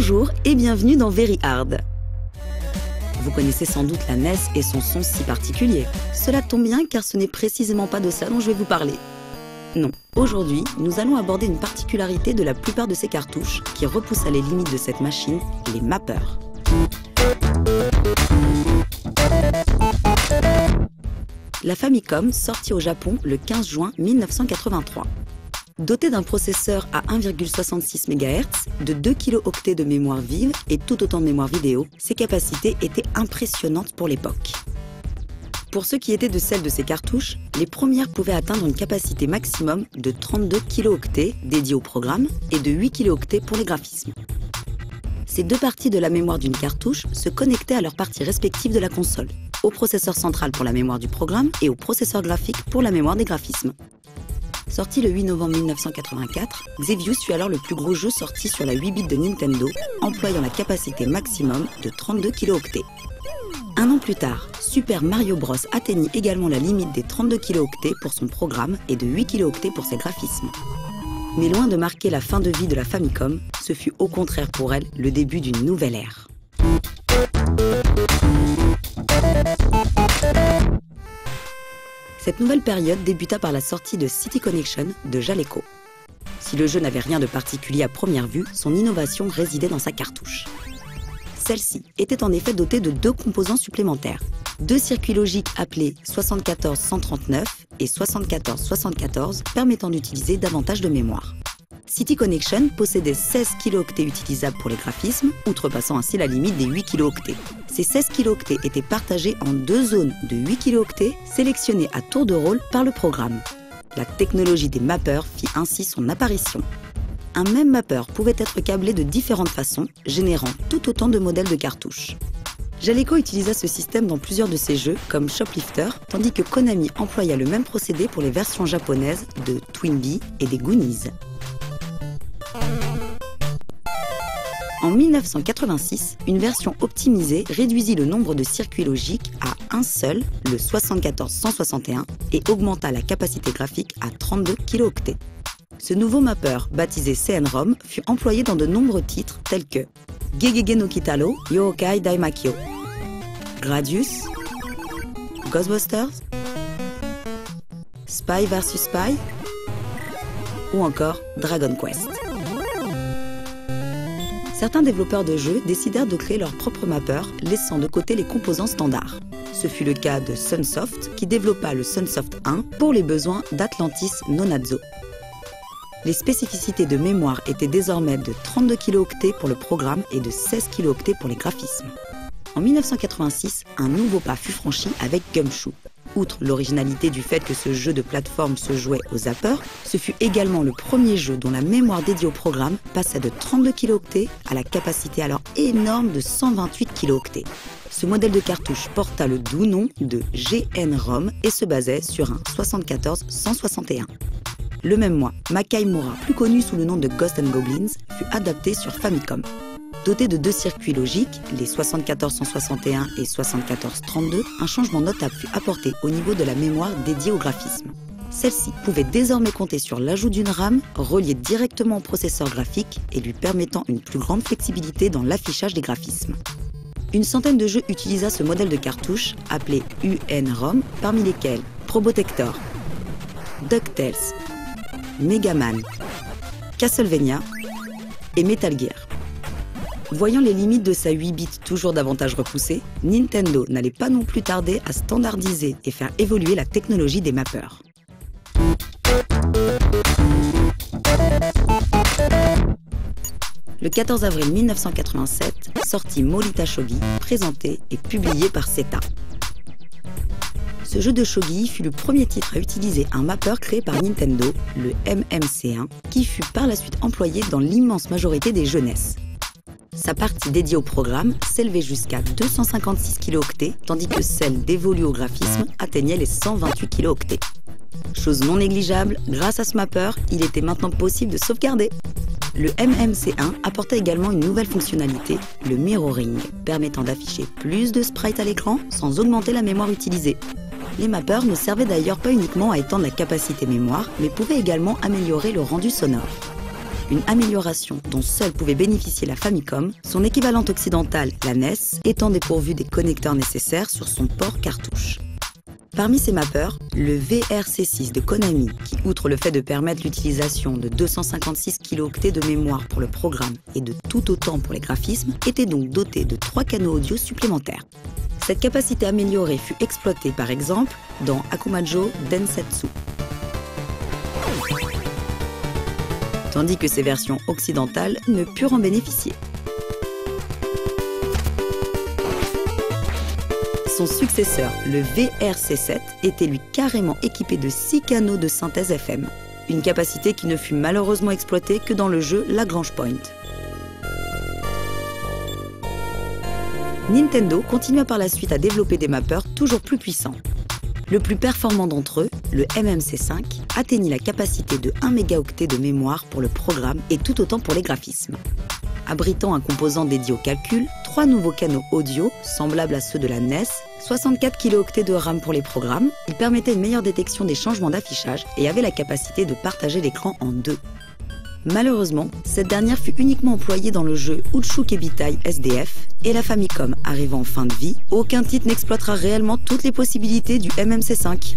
Bonjour et bienvenue dans Very Hard. Vous connaissez sans doute la NES et son son si particulier. Cela tombe bien car ce n'est précisément pas de ça dont je vais vous parler. Non, aujourd'hui, nous allons aborder une particularité de la plupart de ces cartouches qui repousse à les limites de cette machine, les mappeurs. La Famicom sortit au Japon le 15 juin 1983. Dotée d'un processeur à 1,66 MHz, de 2 kilo-octets de mémoire vive et tout autant de mémoire vidéo, ses capacités étaient impressionnantes pour l'époque. Pour ce qui était de celles de ces cartouches, les premières pouvaient atteindre une capacité maximum de 32 kilo-octets dédiés au programme et de 8 kilo-octets pour les graphismes. Ces deux parties de la mémoire d'une cartouche se connectaient à leurs parties respectives de la console, au processeur central pour la mémoire du programme et au processeur graphique pour la mémoire des graphismes. Sorti le 8 novembre 1984, Xevious fut alors le plus gros jeu sorti sur la 8 bits de Nintendo, employant la capacité maximum de 32 kilo-octets. Un an plus tard, Super Mario Bros atteignit également la limite des 32 kilo-octets pour son programme et de 8 kilo-octets pour ses graphismes. Mais loin de marquer la fin de vie de la Famicom, ce fut au contraire pour elle le début d'une nouvelle ère. Cette nouvelle période débuta par la sortie de City Connection de Jaleco. Si le jeu n'avait rien de particulier à première vue, son innovation résidait dans sa cartouche. Celle-ci était en effet dotée de deux composants supplémentaires, deux circuits logiques appelés 74-139 et 74-74 permettant d'utiliser davantage de mémoire. City Connection possédait 16 kilo-octets utilisables pour les graphismes, outrepassant ainsi la limite des 8 kilo-octets. Ces 16 kilo-octets étaient partagés en deux zones de 8 kilo-octets, sélectionnées à tour de rôle par le programme. La technologie des mappeurs fit ainsi son apparition. Un même mappeur pouvait être câblé de différentes façons, générant tout autant de modèles de cartouches. Jaleco utilisa ce système dans plusieurs de ses jeux, comme Shoplifter, tandis que Konami employa le même procédé pour les versions japonaises de Twinbee et des Goonies. En 1986, une version optimisée réduisit le nombre de circuits logiques à un seul, le 74-161, et augmenta la capacité graphique à 32 kilo-octets. Ce nouveau mappeur, baptisé CN-ROM, fut employé dans de nombreux titres tels que Gegege no Kitaro Yokai Daimakyo, Gradius, Ghostbusters, Spy vs Spy ou encore Dragon Quest. Certains développeurs de jeux décidèrent de créer leur propre mappeur, laissant de côté les composants standards. Ce fut le cas de Sunsoft, qui développa le Sunsoft 1 pour les besoins d'Atlantis Nonazo. Les spécificités de mémoire étaient désormais de 32 kilo-octets pour le programme et de 16 kilo-octets pour les graphismes. En 1986, un nouveau pas fut franchi avec Gumshoe. Outre l'originalité du fait que ce jeu de plateforme se jouait au zapper, ce fut également le premier jeu dont la mémoire dédiée au programme passait de 32 kilo-octets à la capacité alors énorme de 128 kilo-octets. Ce modèle de cartouche porta le doux nom de GN-ROM et se basait sur un 74-161. Le même mois, Makai Mora, plus connu sous le nom de Ghosts & Goblins, fut adapté sur Famicom. Doté de deux circuits logiques, les 74-161 et 74-32, un changement notable fut apporté au niveau de la mémoire dédiée au graphisme. Celle-ci pouvait désormais compter sur l'ajout d'une RAM reliée directement au processeur graphique et lui permettant une plus grande flexibilité dans l'affichage des graphismes. Une centaine de jeux utilisa ce modèle de cartouche, appelé UN-ROM, parmi lesquels Probotector, DuckTales, Megaman, Castlevania et Metal Gear. Voyant les limites de sa 8 bits toujours davantage repoussées, Nintendo n'allait pas non plus tarder à standardiser et faire évoluer la technologie des mappeurs. Le 14 avril 1987, sortit Morita Shogi, présenté et publié par Seta. Ce jeu de shogi fut le premier titre à utiliser un mappeur créé par Nintendo, le MMC1, qui fut par la suite employé dans l'immense majorité des jeux NES. Sa partie dédiée au programme s'élevait jusqu'à 256 kilo-octets, tandis que celle dévolue au graphisme atteignait les 128 kilo-octets. Chose non négligeable, grâce à ce mappeur, il était maintenant possible de sauvegarder. Le MMC1 apportait également une nouvelle fonctionnalité, le mirroring, permettant d'afficher plus de sprites à l'écran sans augmenter la mémoire utilisée. Les mappeurs ne servaient d'ailleurs pas uniquement à étendre la capacité mémoire, mais pouvaient également améliorer le rendu sonore. une amélioration dont seule pouvait bénéficier la Famicom, son équivalente occidentale, la NES, étant dépourvue des connecteurs nécessaires sur son port cartouche. Parmi ces mappeurs, le VRC6 de Konami, qui outre le fait de permettre l'utilisation de 256 kilooctets de mémoire pour le programme et de tout autant pour les graphismes, était donc doté de 3 canaux audio supplémentaires. Cette capacité améliorée fut exploitée par exemple dans Akumajo Densetsu, tandis que ses versions occidentales ne purent en bénéficier. Son successeur, le VRC7, était lui carrément équipé de 6 canaux de synthèse FM, une capacité qui ne fut malheureusement exploitée que dans le jeu Lagrange Point. Nintendo continua par la suite à développer des mappeurs toujours plus puissants. Le plus performant d'entre eux, le MMC5, atteignit la capacité de 1 mégaoctet de mémoire pour le programme et tout autant pour les graphismes. Abritant un composant dédié au calcul, 3 nouveaux canaux audio, semblables à ceux de la NES, 64 kilooctets de RAM pour les programmes, il permettait une meilleure détection des changements d'affichage et avait la capacité de partager l'écran en 2. Malheureusement, cette dernière fut uniquement employée dans le jeu Uchu Kebitai SDF, et la Famicom arrivant en fin de vie, aucun titre n'exploitera réellement toutes les possibilités du MMC5.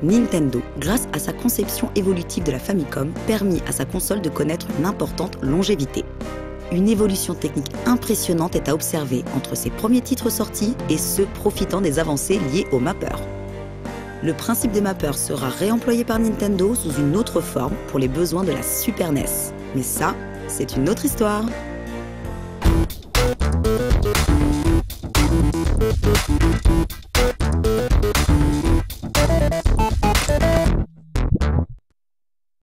Nintendo, grâce à sa conception évolutive de la Famicom, permit à sa console de connaître une importante longévité. Une évolution technique impressionnante est à observer entre ses premiers titres sortis et ceux profitant des avancées liées aux mappeurs. Le principe des mappeurs sera réemployé par Nintendo sous une autre forme pour les besoins de la Super NES. Mais ça, c'est une autre histoire.